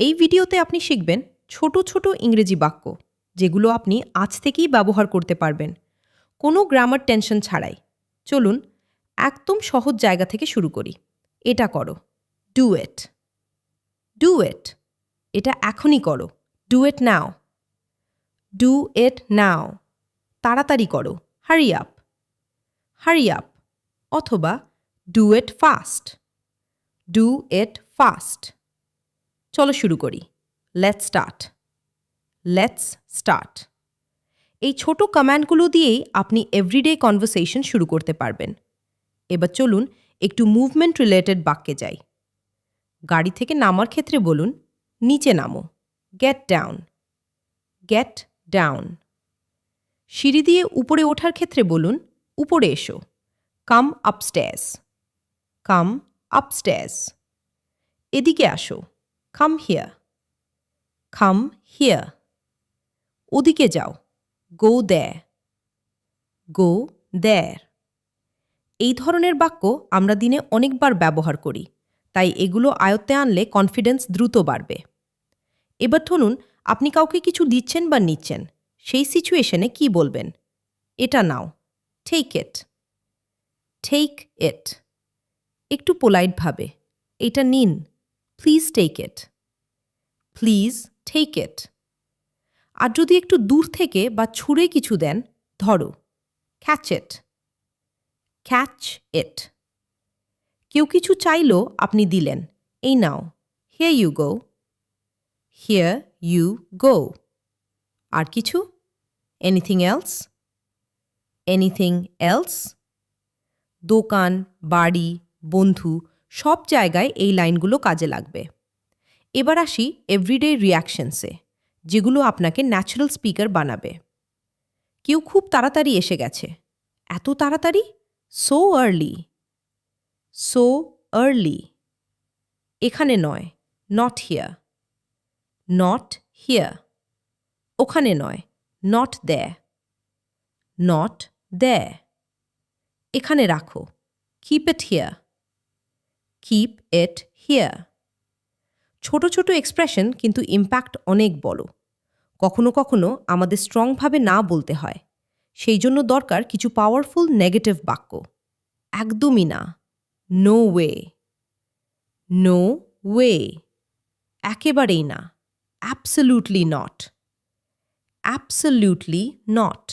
এই ভিডিওতে আপনি শিখবেন ছোট ছোট ইংরেজি বাক্য যেগুলো আপনি আজ থেকেই ব্যবহার করতে পারবেন কোনো গ্রামার টেনশন ছাড়াই। চলুন একদম সহজ জায়গা থেকে শুরু করি। এটা করো, ডু ইট। ডু ইট, এটা এখনই করো, do it now. Do it নাও, তাড়াতাড়ি করো, হারি আপ। হারি আপ অথবা do it fast. Do it fast. চলো শুরু করি। Let's start. Let's start. এই ছোট কমান্ডগুলো দিয়েই আপনি এভরিডে কনভারসেশন শুরু করতে পারবেন। এবার চলুন একটু মুভমেন্ট রিলেটেড বাক্যে যাই। গাড়ি থেকে নামার ক্ষেত্রে বলুন নিচে নামো, গেট ডাউন। Get down. সিঁড়ি দিয়ে উপরে ওঠার ক্ষেত্রে বলুন উপরে এসো, কাম আপস্টেয়ার্স। কাম আপস্টেয়ার্স। এদিকে আসো, কাম হিয়ার। Come here. ওদিকে যাও, গো দেয়ার। গো দেয়ার। এই ধরনের বাক্য আমরা দিনে অনেকবার ব্যবহার করি, তাই এগুলো আয়ত্তে আনলে কনফিডেন্স দ্রুত বাড়বে। এবার ধরুন আপনি কাউকে কিছু দিচ্ছেন বা নিচ্ছেন, সেই সিচুয়েশনে কি বলবেন? এটা নাও, টেক ইট। Take it. একটু পোলাইটভাবে, এটা নিন, please take it. Please take it. আর যদি একটু দূর থেকে বা ছুঁড়ে কিছু দেন, ধরো, ক্যাচ ইট। ক্যাচ ইট। কেউ কিছু চাইলো, আপনি দিলেন, এই নাও, here you go. Here you go. আর কিছু? Anything else? Anything else? দোকান, বাড়ি, বন্ধু সব জায়গায় এই লাইনগুলো কাজে লাগবে। এবার আসি এভরিডে রিঅ্যাকশনসে, যেগুলো আপনাকে ন্যাচারাল স্পিকার বানাবে। কেউ খুব তাড়াতাড়ি এসে গেছে, এত তাড়াতাড়ি, সো আর্লি। So early. এখানে নয়, নট হিয়ার। Not here. ওখানে নয়, নট দেয়ার। Not there. এখানে রাখো, keep it here. Keep it here. ছোট ছোট এক্সপ্রেশন কিন্তু ইম্প্যাক্ট অনেক বড়। কখনো কখনো আমাদের স্ট্রংভাবে না বলতে হয়, সেই জন্য দরকার কিছু পাওয়ারফুল নেগেটিভ বাক্য। একদমই না, নো ওয়ে। No way. একেবারেই না, অ্যাবসলিউটলি নট। Absolutely not.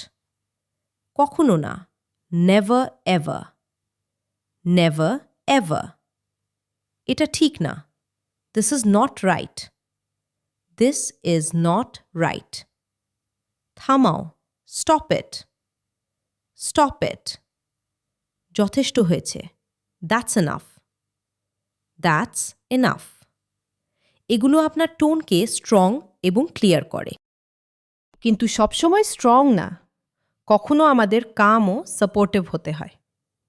কখনো না, নেভার এভার। Never ever. এটা ঠিক না, this is not right. This is not right. থামাও, স্টপ ইট। Stop it. যথেষ্ট হয়েছে, দ্যাটস এনাফ। That's enough. এগুলো আপনার টোনকে স্ট্রং এবং ক্লিয়ার করে। কিন্তু সবসময় স্ট্রং না, কখনো আমাদের কামও সাপোর্টিভ হতে হয়।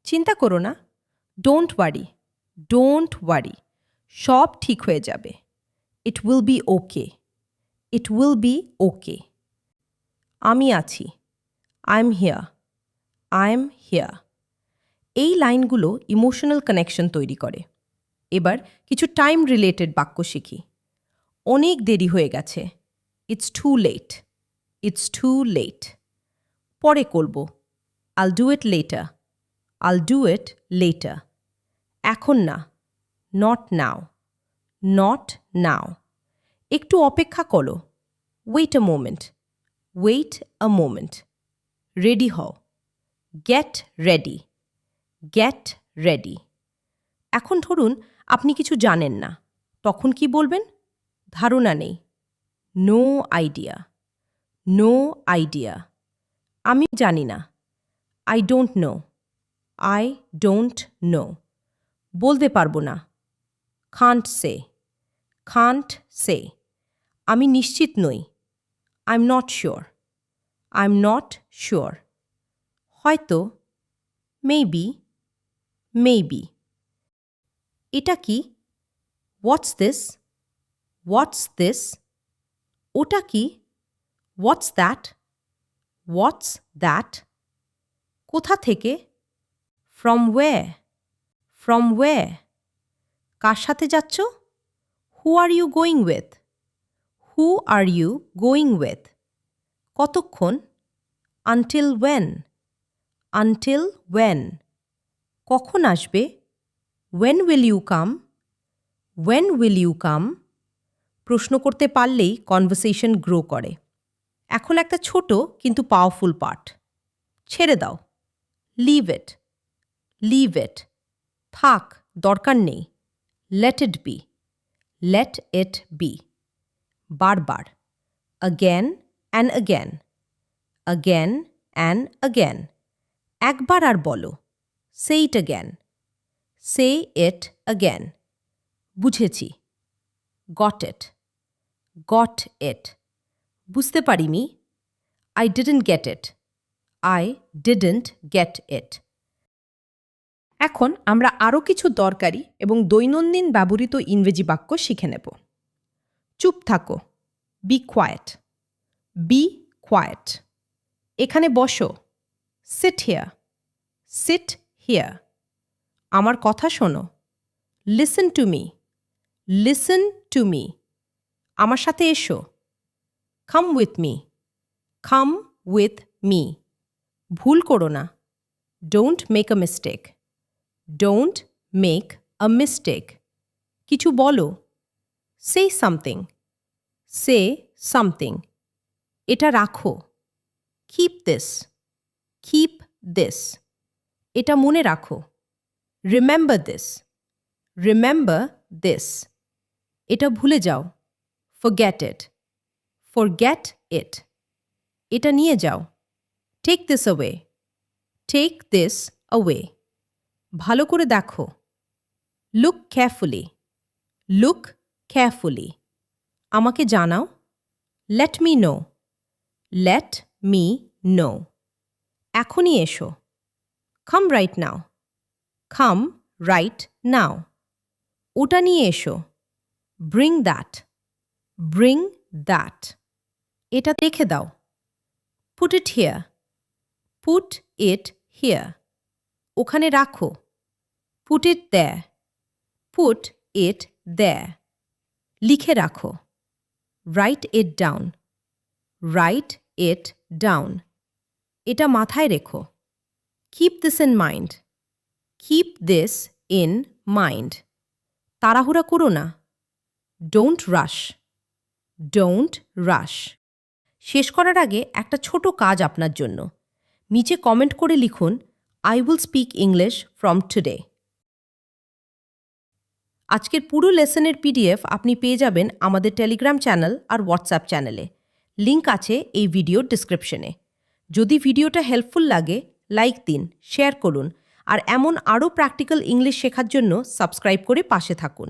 চিন্তা করো না, ডোন্ট ওয়ারি। Don't worry. সব ঠিক হয়ে যাবে। It will be okay. It will be okay. আমি আছি, I am here. I am here. এই লাইনগুলো ইমোশনাল কানেকশন তৈরি করে। এবার কিছু টাইম রিলেটেড বাক্য শিখি। অনেক দেরি হয়ে গেছে, it's too late. It's too late. পরে করব, I'll do it later. I'll do it later. এখন না, নট নাও। Not now. একটু অপেক্ষা করো, wait a moment. Wait a moment. Ready হও, গেট রেডি। Get ready. এখন ধরুন আপনি কিছু জানেন না, তখন কি বলবেন? ধারণা নেই, নো আইডিয়া। No idea. আমি জানি না, I don't know. I don't know. বলতে পারবো না, কান্ট সে। Can't say. আমি নিশ্চিত নই, I am not sure. I am not sure. হয়তো, মেবি। মেবি। এটা কি? What's this? What's this? ওটা কি? What's that? What's that? কোথা থেকে? From where? From where? কার সাথে যাচ্ছ? Who are you going with? Who are you going with? কতক্ষণ? Until when? Until when? কখন আসবে? When will you come? When will you come? প্রশ্ন করতে পারলেই কনভারসেশন গ্রো করে। এখন একটা ছোট কিন্তু পাওয়ারফুল পার্ট। ছেড়ে দাও। Leave it. Leave it. থাক, দরকার নেই। Let it be. Let it be. বারবার। Again and again. Again and again. একবার আর বলো। Say it again. Say it again. বুঝেছি। Got it. Got it. বুঝতে পারিনি। I didn't get it. I didn't get it. এখন আমরা আরও কিছু দরকারি এবং দৈনন্দিন ব্যবহৃত ইংরেজি বাক্য শিখে নেব। চুপ থাকো। Be quiet. Be quiet. এখানে বসো। Sit here. Sit here. আমার কথা শোনো। Listen to me. Listen to me. আমার সাথে এসো। Come with me. Come with me. ভুল করো না। Don't make a mistake. Don't make a mistake. কিছু বলো। Say something. Say something. এটা রাখো। Keep this. Keep this. এটা মনে রাখো। Remember this. Remember this. এটা ভুলে যাও। Forget it. Forget it. এটা নিয়ে যাও। Take this away. Take this away. ভালো করে দেখো। Look carefully. Look carefully. আমাকে জানাও। Let me know. Let me know. এখনই এসো। Come right now. Come right now. ওটা নিয়ে এসো। Bring that. Bring that. এটা রেখে দাও। Put it here. Put it here. ওখানে রাখো। Put it there. Put it there. লিখে রাখো। Write it down. Write it down. এটা মাথায় রেখো। Keep this in mind. Keep this in mind. তাড়াহুড়া করো না। Don't rush. ডোন্ট রাশ। শেষ করার আগে একটা ছোট কাজ আপনার জন্য। নিচে কমেন্ট করে লিখুন, I will speak English from today. আজকের পুরো লেসনের পিডিএফ আপনি পেয়ে যাবেন আমাদের টেলিগ্রাম চ্যানেল আর হোয়াটসঅ্যাপ চ্যানেলে। লিংক আছে এই ভিডিওর ডিসক্রিপশনে। যদি ভিডিওটা হেল্পফুল লাগে লাইক দিন, শেয়ার করুন আর এমন আরও প্র্যাকটিক্যাল ইংলিশ শেখার জন্য সাবস্ক্রাইব করে পাশে থাকুন।